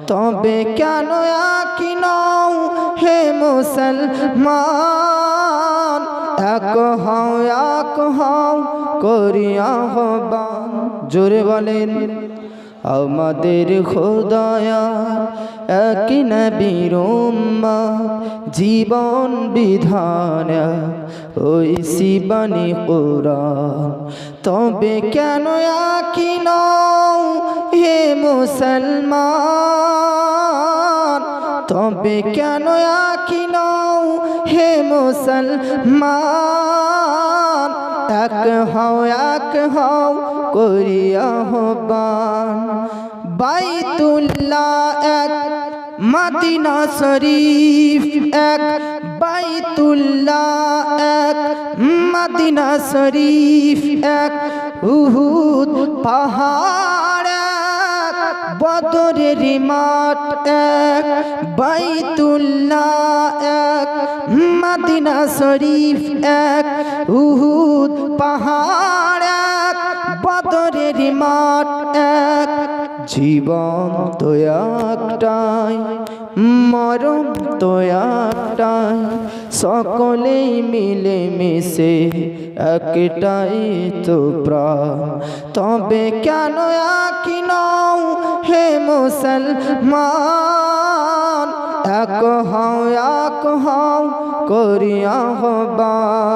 তবে কেন একই নও হে মুসলমান, এক হও করি আহ্বান। জোরে বলেন আমাদের খোদায়া একই নবীর উম্মত, জীবন বিধান ওই শিবানী কুরআন। তবে কেন একই নও হে মুসলমান, তবে কেন একই নও হে মুসলমান, এক হও করি আহ্বান। বাইতুল্লাহ এক মদিনা শরীফ এক, বাইতুল্লাহ এক মদিনা শরীফ এক, উহুদ পাহাড় এক, বদরের মাঠ এক। বাইতুল্লাহ এক মদিনা শরীফ এক, উহুদ পাহাড় এক, বদরের মাঠ এক। জীবন তো একটাই, মরণ তো একটাই, সকলেই মিলে মিশে একটাই তো প্রাণ। তবে কেন একই নও হে মুসলমান, এক হও করি আহ্বান।